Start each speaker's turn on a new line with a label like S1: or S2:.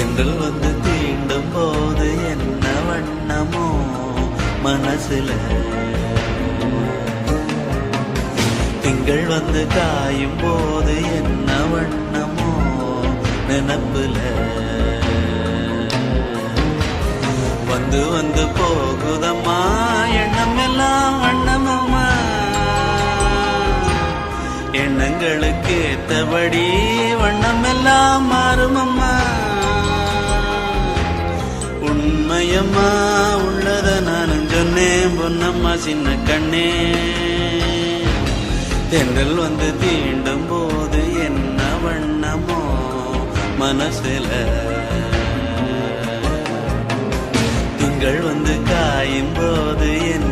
S1: தென்றல் வந்து தீண்டும் போது என்ன வண்ணமோ மனசுல, திங்கள் வந்து காயும் போது என்ன வண்ணமோ நினப்புல, வந்து வந்து போகுதம்மா எண்ணம் எல்லாம் வண்ணமம்மா, எண்ணங்களுக்கு ஏத்தபடி வண்ணம் எல்லாம் மாறுமம்மா. உண்மையம்மா உள்ளத நானும் சொன்னேன் பொன்னம்மா சின்ன கண்ணே, தென்றல் வந்து தீண்டும் போது என்ன வண்ணமோ மனசுல, திங்கள் வந்து காயும் போது என்ன